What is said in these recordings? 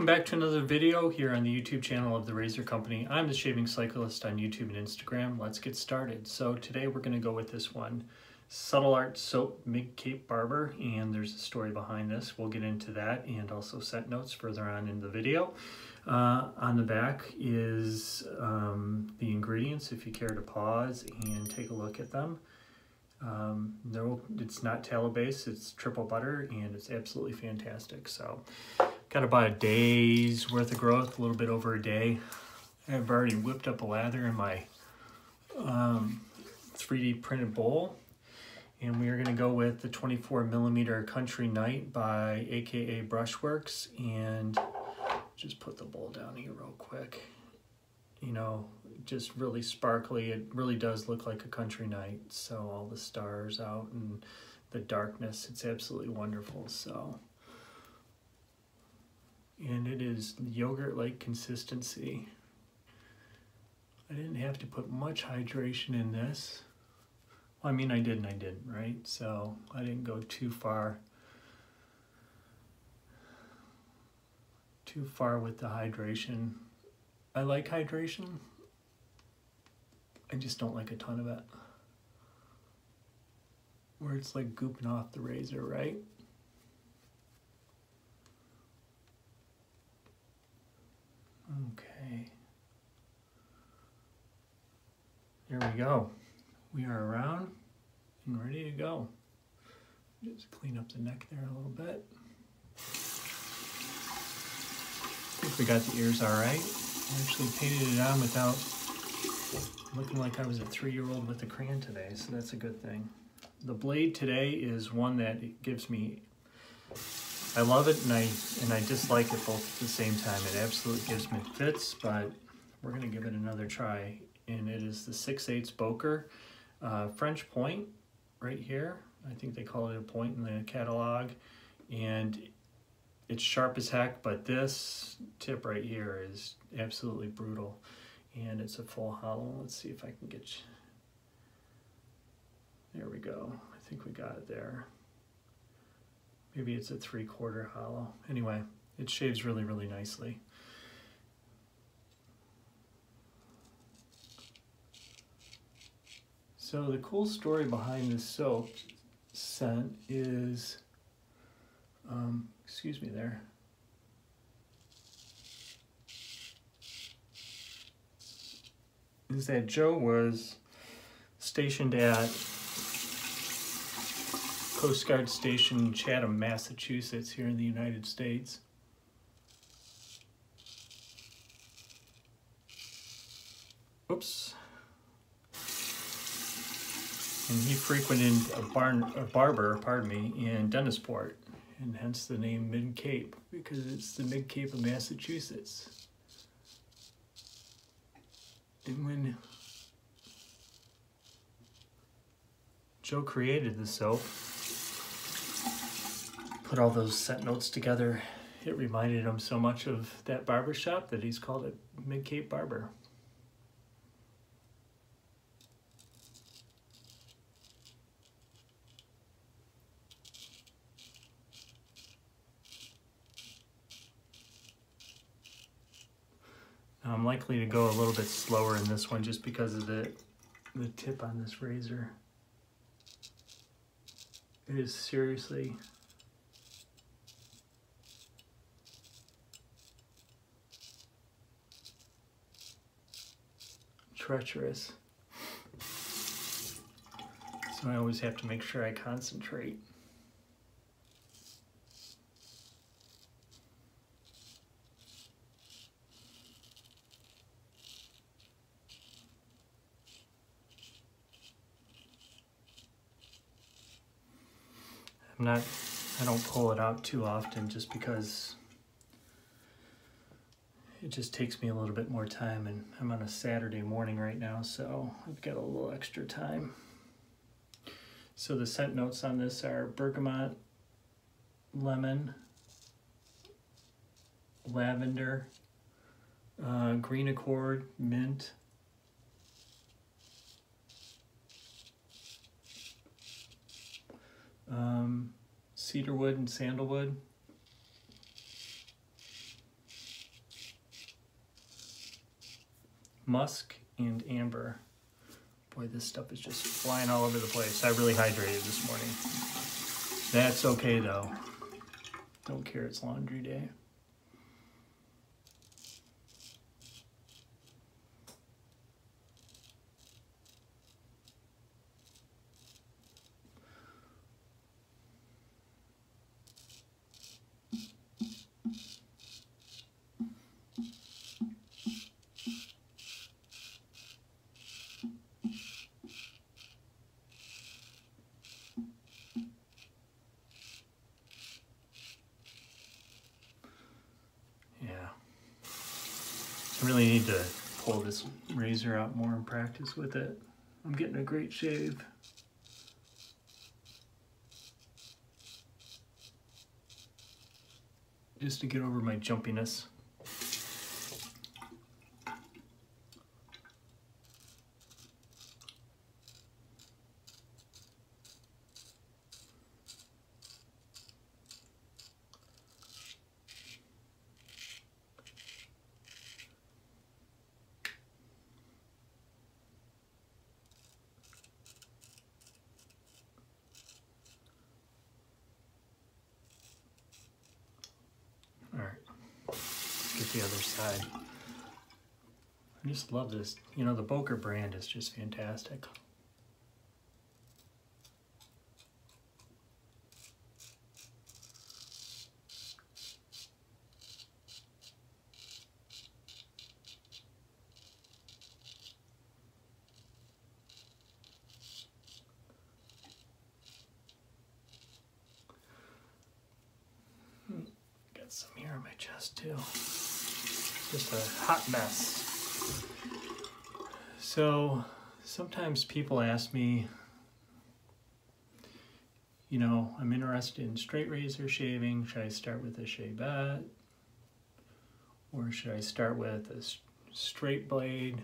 Welcome back to another video here on the YouTube channel of the Razor Company. I'm the Shaving Cyclist on YouTube and Instagram. Let's get started. So today we're going to go with this one, Subtle Art Soap Mid-Cape Barber, and there's a story behind this. We'll get into that and also set notes further on in the video. On the back is the ingredients if you care to pause and take a look at them. No, it's not tallow based, it's triple butter, and it's absolutely fantastic. So got about a day's worth of growth, a little bit over a day. I've already whipped up a lather in my 3D printed bowl, and we are going to go with the 24mm Country Night by AKA Brushworks, and just put the bowl down here real quick. You know, just really sparkly. It really does look like a country night. So all the stars out and the darkness, it's absolutely wonderful. So, and it is yogurt-like consistency. I didn't have to put much hydration in this. Well, I mean, I did and I didn't, right? So I didn't go too far with the hydration. I like hydration. I just don't like a ton of it. Where it's like gooping off the razor, right? Okay. There we go. We are around and ready to go. Just clean up the neck there a little bit. I think we got the ears all right. I actually painted it on without looking like I was a 3-year-old with a crayon today, so that's a good thing. The blade today is one that gives me, I love it and I dislike it both at the same time. It absolutely gives me fits, but we're gonna give it another try. And it is the 6/8 Boker French point right here. I think they call it a point in the catalog. And it's sharp as heck, but this tip right here is absolutely brutal. And it's a full hollow. Let's see if I can get you. There we go. I think we got it there. Maybe it's a 3/4 hollow. Anyway, it shaves really, really nicely. So the cool story behind this soap scent is, excuse me there. Is that Joe was stationed at Coast Guard Station Chatham, Massachusetts, here in the United States. Oops. And he frequented a barber, pardon me, in Dennisport, and hence the name Mid-Cape, because it's the Mid-Cape of Massachusetts. And when Joe created the soap, put all those scent notes together, it reminded him so much of that barber shop that he's called it Mid-Cape Barber. I'm likely to go a little bit slower in this one just because of the tip on this razor. It is seriously treacherous. So I always have to make sure I concentrate. I don't pull it out too often just because it just takes me a little bit more time, and I'm on a Saturday morning right now, so I've got a little extra time. So the scent notes on this are bergamot, lemon, lavender, green accord, mint, cedarwood and sandalwood, musk and amber. Boy, this stuff is just flying all over the place. I really hydrated this morning. That's okay though. Don't care, it's laundry day. I really need to pull this razor out more and practice with it. I'm getting a great shave. Just to get over my jumpiness. Get the other side. I just love this. You know, the Barber brand is just fantastic. Got some here on my chest too. Just a hot mess. So sometimes people ask me, you know, I'm interested in straight razor shaving. Should I start with a shavette? Or should I start with a straight blade?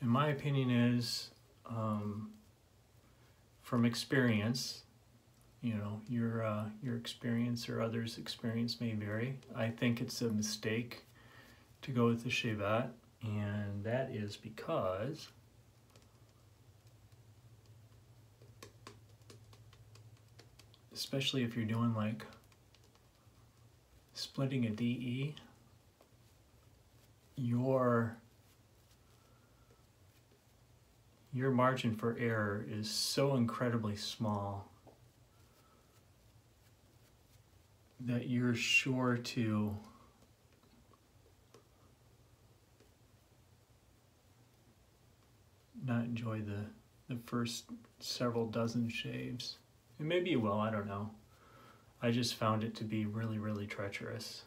And my opinion is, from experience, you know, your experience or others' experience may vary. I think it's a mistake to go with the shavette, and that is because especially if you're doing like splitting a DE, your margin for error is so incredibly small that you're sure to not enjoy the first several dozen shaves. And maybe you will, I don't know. I just found it to be really, really treacherous.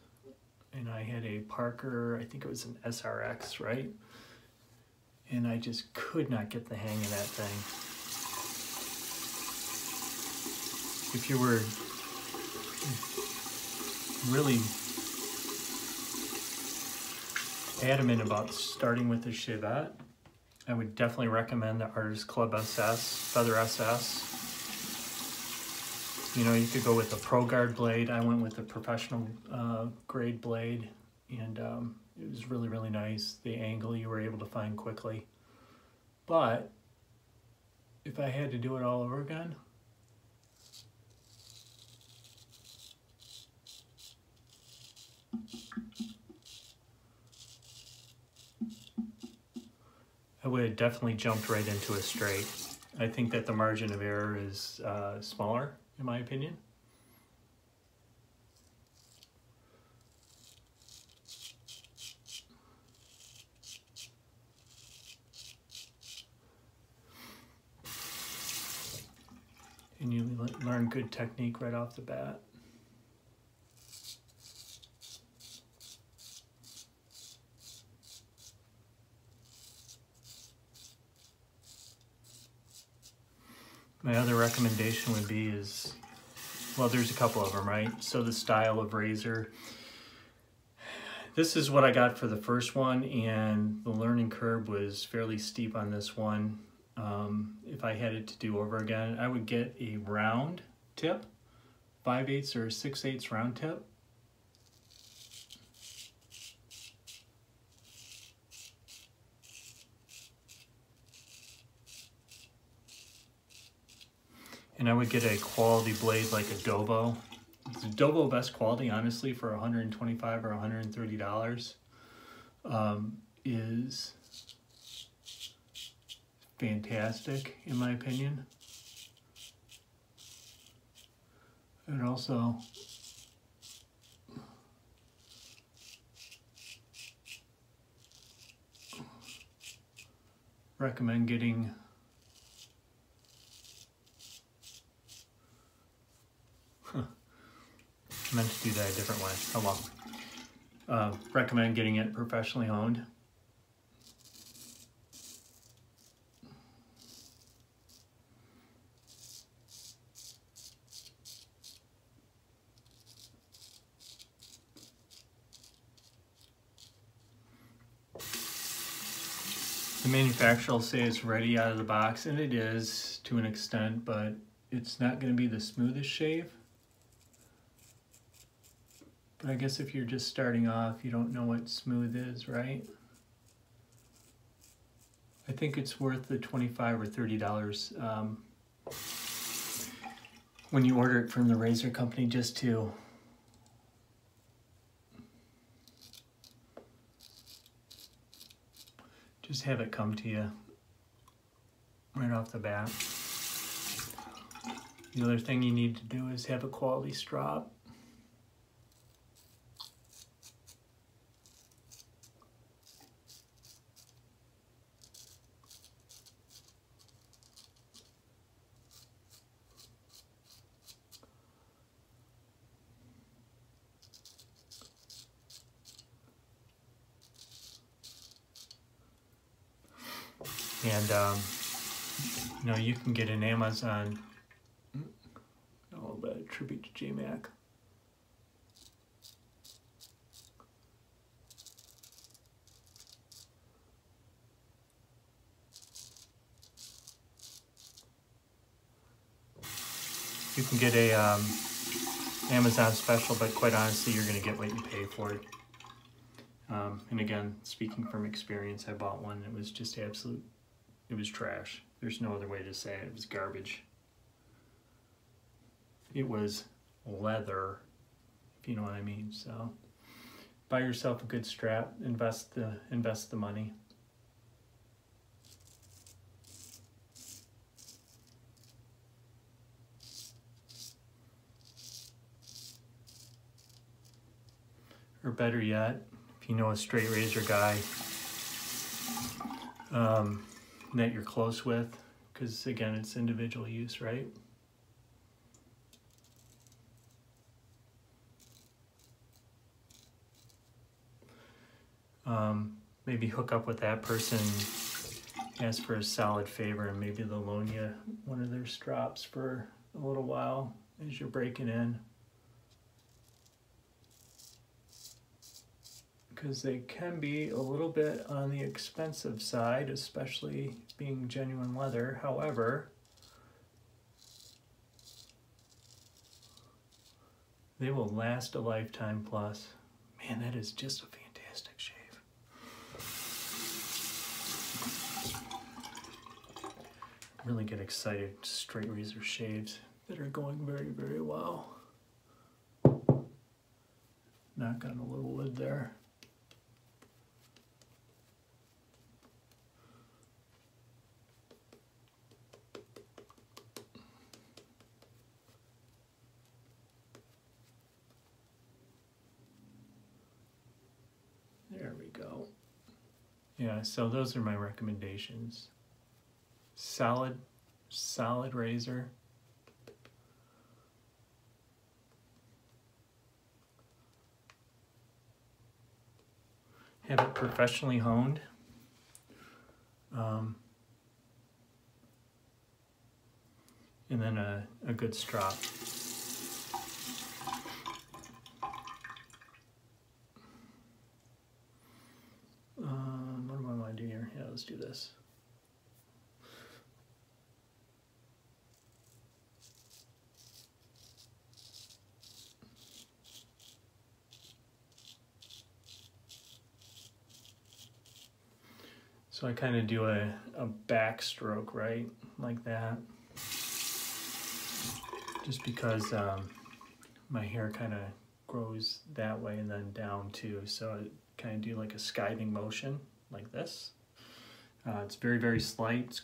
And I had a Parker, I think it was an SRX, right? And I just could not get the hang of that thing. If you were really adamant about starting with the shavette, I would definitely recommend the Artist Club SS, Feather SS. You know, you could go with a Pro Guard blade. I went with a professional grade blade, and it was really, really nice. The angle you were able to find quickly. But if I had to do it all over again, I would have definitely jumped right into a straight. I think that the margin of error is smaller, in my opinion. And you learn good technique right off the bat. My other recommendation would be is, well, there's a couple of them, right? So the style of razor. This is what I got for the first one, and the learning curve was fairly steep on this one. If I had it to do over again, I would get a round tip, 5/8 or 6/8 round tip. And I would get a quality blade like a Dovo. It's a Dovo best quality, honestly, for $125 or $130 is fantastic, in my opinion. I would also recommend getting I meant to do that a different way. Oh well. Recommend getting it professionally honed. The manufacturer will say it's ready out of the box, and it is to an extent, but it's not going to be the smoothest shave. But I guess if you're just starting off, you don't know what smooth is, right? I think it's worth the $25 or $30 when you order it from the razor company, just to have it come to you right off the bat. The other thing you need to do is have a quality strop. And, you know, you can get an Amazon, a little bit of tribute to J-Mac. You can get a Amazon special, but quite honestly, you're going to get what you pay for it. And again, speaking from experience, I bought one. It was just absolute. It was trash. There's no other way to say it. It was garbage. It was leather, if you know what I mean. So buy yourself a good strap, invest the money. Or better yet, if you know a straight razor guy that you're close with, because again, it's individual use, right? Maybe hook up with that person, ask for a solid favor, and maybe they'll loan you one of their strops for a little while as you're breaking in. Because they can be a little bit on the expensive side, especially being genuine leather. However, they will last a lifetime plus. Man, that is just a fantastic shave. Really get excited, straight razor shaves that are going very, very well. Knock on the little lid there. There we go. Yeah, so those are my recommendations. Solid razor. Have it professionally honed. And then a good strop. What do I want to do here? Yeah, let's do this. So I kind of do a backstroke, right? Like that. just because my hair kind of grows that way and then down too. So I kind of do like a skiving motion like this. It's very, very slight.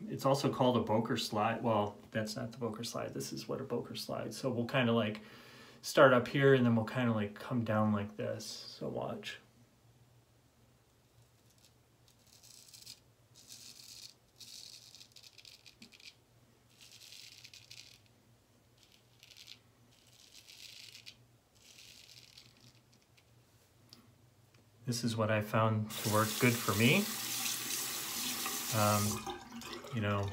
It's also called a Boker slide. Well, that's not the Boker slide. This is what a Boker slide. So we'll kind of like start up here and then we'll kind of like come down like this. So watch. This is what I found to work good for me. You know,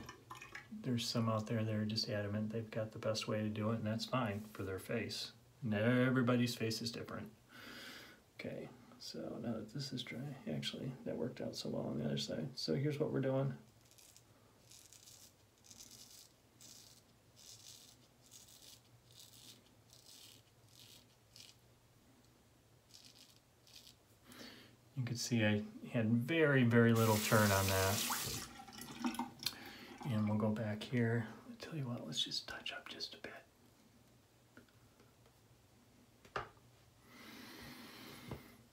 there's some out there that are just adamant they've got the best way to do it, and that's fine for their face. And everybody's face is different. Okay, so now that this is dry, actually, that worked out so well on the other side. So here's what we're doing. You can see I had very, very little turn on that. And we'll go back here. I'll tell you what, let's just touch up just a bit.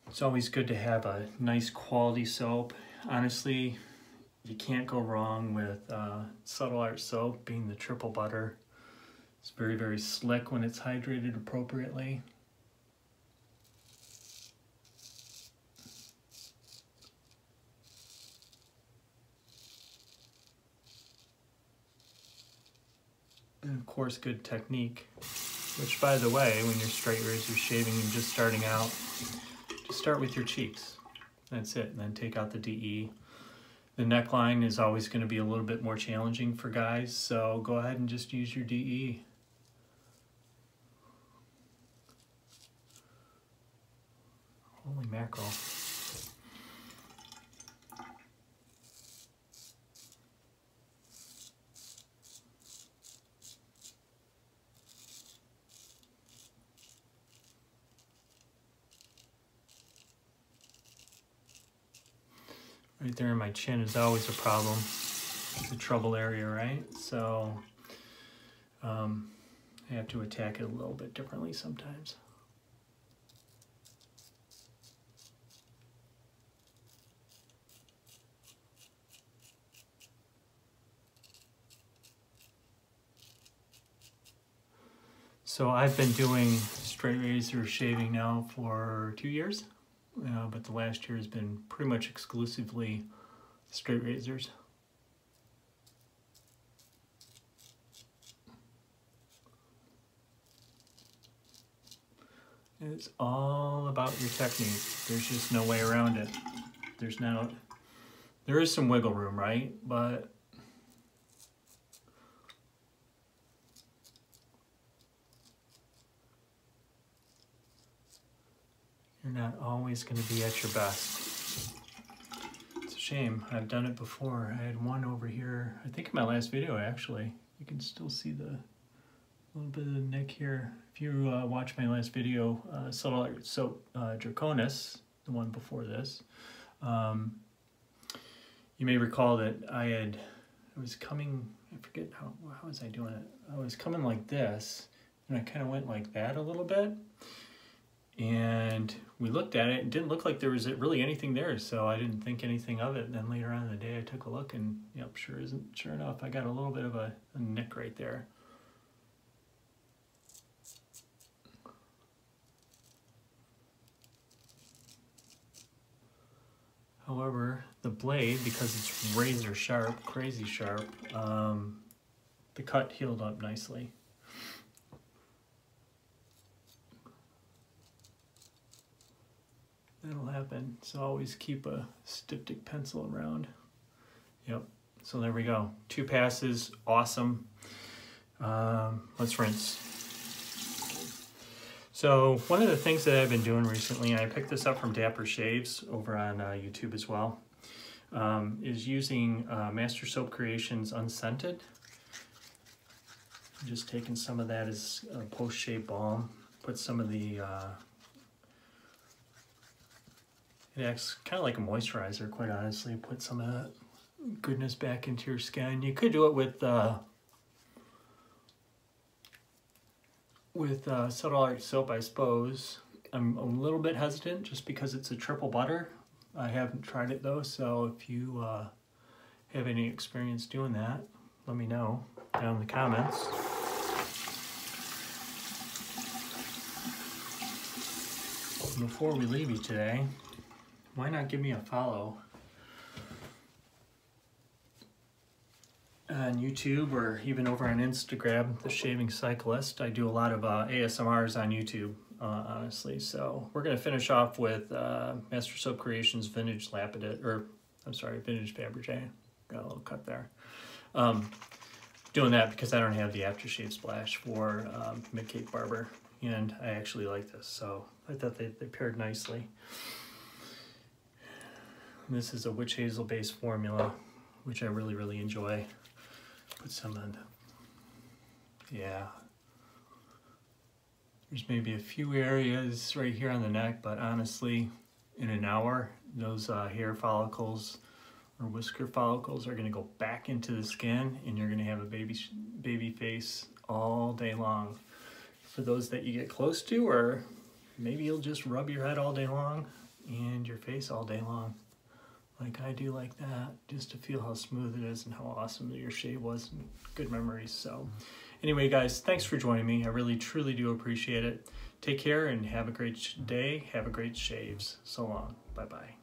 It's always good to have a nice quality soap. Honestly, you can't go wrong with Subtle Art soap being the triple butter. It's very, very slick when it's hydrated appropriately. And of course, good technique, which by the way, when you're straight razor shaving and just starting out, just start with your cheeks. That's it, and then take out the DE. The neckline is always going to be a little bit more challenging for guys, so go ahead and just use your DE. Holy mackerel. Right there in my chin is always a problem. It's a trouble area, right? So I have to attack it a little bit differently sometimes. So I've been doing straight razor shaving now for 2 years. But the last year has been pretty much exclusively straight razors. It's all about your technique. There's just no way around it. There is some wiggle room, right? But you're not always going to be at your best. It's a shame. I've done it before. I had one over here, I think in my last video actually. You can still see the little bit of the neck here. If you watch my last video, Subtle Art Soap Draconis, the one before this, you may recall that I was coming, I forget how was I doing it? I was coming like this, and I kind of went like that a little bit. And we looked at it, and it didn't look like there was really anything there, so I didn't think anything of it. And then later on in the day, I took a look, and yep, sure enough, I got a little bit of a nick right there. However, the blade, because it's razor sharp, crazy sharp, the cut healed up nicely. That'll happen, so always keep a styptic pencil around. Yep, so there we go. 2 passes, awesome. Let's rinse. So one of the things that I've been doing recently, and I picked this up from Dapper Shaves over on YouTube as well, is using Master Soap Creations Unscented. I'm just taking some of that as a post-shave balm, put some of the it acts kind of like a moisturizer, quite honestly. Put some of that goodness back into your skin. You could do it with with Subtle Art soap, I suppose. I'm a little bit hesitant just because it's a triple butter. I haven't tried it though, so if you have any experience doing that, let me know down in the comments. Before we leave you today, why not give me a follow on YouTube or even over on Instagram, The Shaving Cyclist. I do a lot of ASMRs on YouTube, honestly. So we're gonna finish off with Master Soap Creations Vintage Lapidate, or I'm sorry, Vintage Fabergé. Got a little cut there. Doing that because I don't have the aftershave splash for Mid-Cape Barber, and I actually like this, so I thought they paired nicely. This is a witch hazel based formula, which I really enjoy. Put some on. Yeah. There's maybe a few areas right here on the neck, but honestly, in an hour, those hair follicles or whisker follicles are going to go back into the skin, and you're going to have a baby face all day long. For those that you get close to, or maybe you'll just rub your head all day long and your face all day long, like I do, like that, just to feel how smooth it is and how awesome your shave was, and good memories. So anyway, guys, thanks for joining me. I really truly do appreciate it. Take care and have a great day. Have a great shaves. So long. Bye-bye.